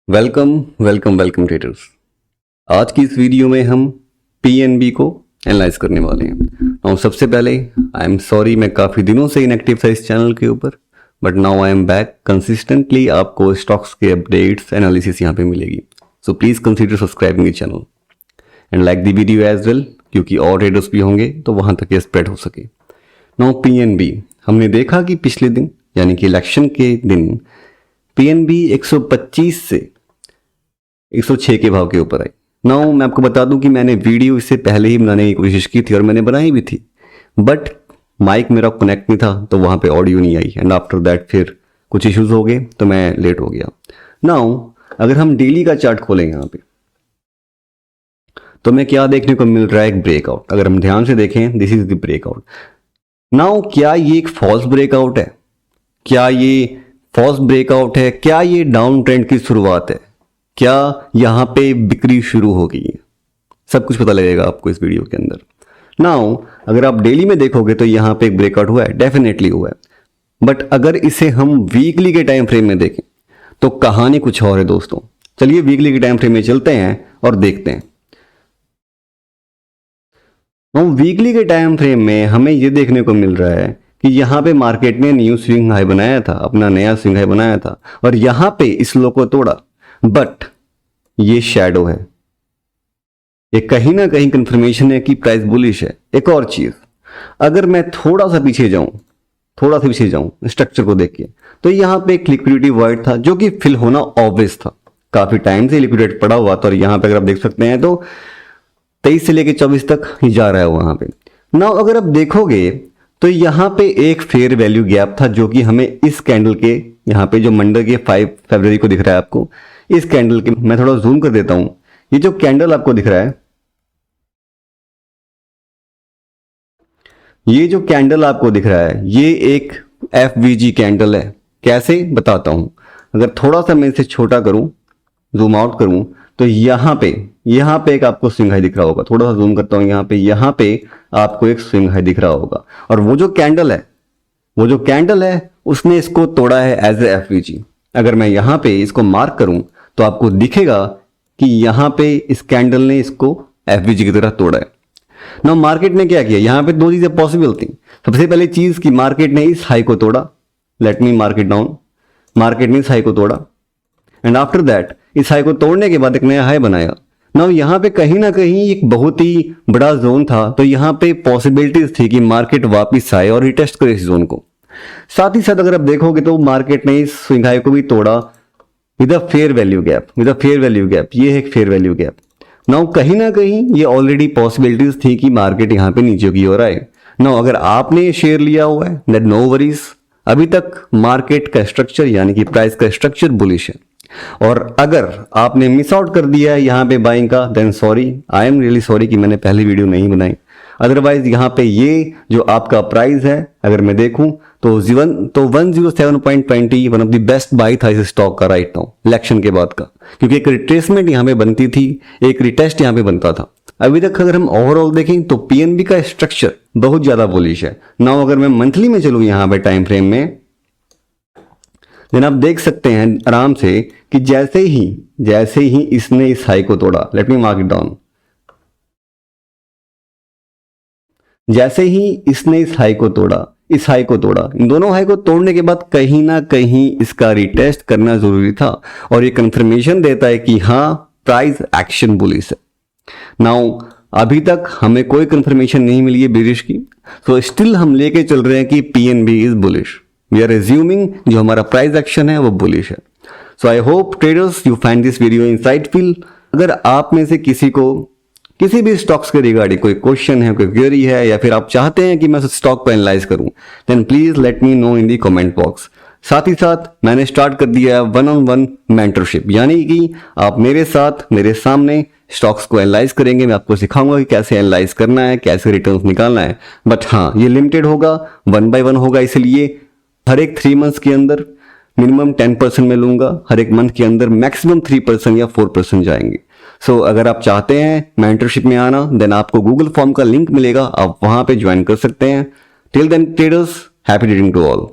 Welcome welcome welcome traders. आज की इस वीडियो में हम पीएनबी को एनालाइज करने वाले हैं। और सबसे पहले आई एम सॉरी, मैं काफ़ी दिनों से इनएक्टिव था इस चैनल के ऊपर, but now I am back. Consistently आपको स्टॉक्स के अपडेट्स एनालिसिस यहाँ पे मिलेगी। So please consider subscribing the channel and like the video as well, क्योंकि और ट्रेडर्स भी होंगे तो वहाँ तक ये स्प्रेड हो सके। नाउ पीएनबी हमने देखा कि पिछले दिन यानी कि इलेक्शन के दिन पीएनबी 125 से 106 के भाव के ऊपर आई। नाउ मैं आपको बता दूं कि मैंने वीडियो इससे पहले ही बनाने की कोशिश की थी और मैंने बनाई भी थी, बट माइक मेरा कनेक्ट नहीं था तो वहाँ पे ऑडियो नहीं आई एंड आफ्टर दैट फिर कुछ इश्यूज हो गए तो मैं लेट हो गया। नाउ अगर हम डेली का चार्ट खोलें यहाँ पे तो मैं क्या देखने को मिल रहा है, एक ब्रेकआउट। अगर हम ध्यान से देखें, this is the breakout. Now क्या ये एक फॉल्स ब्रेकआउट है? क्या ये फॉल्स ब्रेकआउट है? क्या ये डाउन ट्रेंड की शुरुआत है? क्या यहां पे बिक्री शुरू हो गई है? सब कुछ पता लगेगा आपको इस वीडियो के अंदर। नाउ अगर आप डेली में देखोगे तो यहां पे एक ब्रेकआउट हुआ है, डेफिनेटली हुआ है, बट अगर इसे हम वीकली के टाइम फ्रेम में देखें तो कहानी कुछ और है दोस्तों। चलिए वीकली के टाइम फ्रेम में चलते हैं और देखते हैं। हम वीकली के टाइम फ्रेम में हमें यह देखने को मिल रहा है कि यहां पे मार्केट ने न्यू स्विंग हाई बनाया था, अपना नया स्विंग हाई बनाया था और यहां पे इस लो को तोड़ा, बट ये शैडो है। ये कहीं ना कहीं कंफर्मेशन है कि प्राइस बुलिश है। एक और चीज, अगर मैं थोड़ा सा पीछे जाऊं स्ट्रक्चर को देख के, तो यहां पे एक लिक्विडिटी वॉइड था जो कि फिल होना ऑब्वियस था। काफी टाइम से लिक्विडेट पड़ा हुआ था और यहां पे अगर आप देख सकते हैं तो 23 से लेकर 24 तक ही जा रहा है वहां पे। नाउ अगर आप देखोगे तो यहां पे एक फेयर वैल्यू गैप था जो कि हमें इस कैंडल के यहां पे जो मंडे के 5 फरवरी को दिख रहा है आपको, इस कैंडल के मैं थोड़ा जूम कर देता हूं। ये जो कैंडल आपको दिख रहा है, ये जो कैंडल आपको दिख रहा है, ये एक एफवीजी कैंडल है। कैसे बताता हूं। अगर थोड़ा सा मैं इसे छोटा करूं, जूम आउट करूं, तो यहां पे एक आपको स्विंग हाई दिख रहा होगा। थोड़ा सा जूम करता हूं, यहां पे आपको एक स्विंग हाई दिख रहा होगा और वो जो कैंडल है उसने इसको तोड़ा है एज ए एफवीजी। अगर मैं यहां पे इसको मार्क करूं तो आपको दिखेगा कि यहां पे इस कैंडल ने इसको एफवीजी की तरह तोड़ा है। ना मार्केट ने क्या किया, यहां पे दो चीजें पॉसिबल थी। सबसे पहले चीज कि मार्केट ने इस हाई को तोड़ा, let me mark it down. Market ने इस हाई को तोड़ा एंड आफ्टर दैट इस हाई को तोड़ने के बाद एक नया हाई बनाया। ना यहां पे कहीं ना कहीं एक बहुत ही बड़ा जोन था, तो यहां पे पॉसिबिलिटीज थी कि मार्केट वापिस आए और रिटेस्ट करे इस जोन को। साथ ही साथ अगर आप देखोगे तो मार्केट ने इस स्विंग हाई को भी तोड़ा with a fair value gap. ये है एक फेयर वैल्यू गैप। नाउ कहीं ना कहीं ये ऑलरेडी पॉसिबिलिटीज थी कि मार्केट यहां पे नीचे की ओर आए। नाउ अगर आपने शेयर लिया हुआ है दैट नो वरीज, अभी तक मार्केट का स्ट्रक्चर यानी कि प्राइस का स्ट्रक्चर बुलिश है। और अगर आपने मिस आउट कर दिया है यहां पे बाइंग का, then sorry, I am really sorry कि मैंने पहली वीडियो नहीं बनाई। अदरवाइज यहां पे ये जो आपका प्राइस है अगर मैं देखूं तो 107.20 one of the best by था इस स्टॉक का राइट नाउ इलेक्शन के बाद का, क्योंकि एक रिट्रेसमेंट यहां पे बनती थी, एक रिटेस्ट यहां पे बनता था। अभी तक अगर हम ओवरऑल देखें तो पीएनबी का स्ट्रक्चर बहुत ज्यादा बुलिश है। नाउ अगर मैं मंथली में चलूं यहां पे टाइम फ्रेम में, देन आप देख सकते हैं आराम से कि जैसे ही इसने इस हाई को तोड़ा, let me mark it down, जैसे ही इसने इस हाई को तोड़ा, इन दोनों हाई को तोड़ने के बाद कहीं ना कहीं इसका रिटेस्ट करना जरूरी था और ये कंफर्मेशन देता है कि हाँ प्राइस एक्शन बुलिश है। नाउ अभी तक हमें कोई कंफर्मेशन नहीं मिली है बेरिश की, तो स्टिल हम लेके चल रहे हैं कि PNB is bullish. We are assuming जो हमारा प्राइस एक्शन है वो बुलिश है। So I hope traders you find this video insightful. अगर आप में से किसी को किसी भी स्टॉक्स के रिगार्डिंग कोई क्वेश्चन है, कोई क्वेरी है, या फिर आप चाहते हैं कि मैं उस स्टॉक को एनालाइज करूं, then please let me know in the comment box. साथ ही साथ मैंने स्टार्ट कर दिया है 1-on-1 मेंटरशिप, यानी कि आप मेरे साथ मेरे सामने स्टॉक्स को एनालाइज करेंगे। मैं आपको सिखाऊंगा कि कैसे एनालाइज करना है, कैसे रिटर्न्स निकालना है। बट हाँ, ये लिमिटेड होगा, 1 by 1 होगा, इसलिए हर एक 3 months के अंदर मिनिमम 10% में लूंगा, हर एक मंथ के अंदर मैक्सिमम 3% या 4% जाएंगे। सो अगर आप चाहते हैं मेंटरशिप में आना, देन आपको गूगल फॉर्म का लिंक मिलेगा, आप वहां पे ज्वाइन कर सकते हैं। Till then traders, happy trading to all.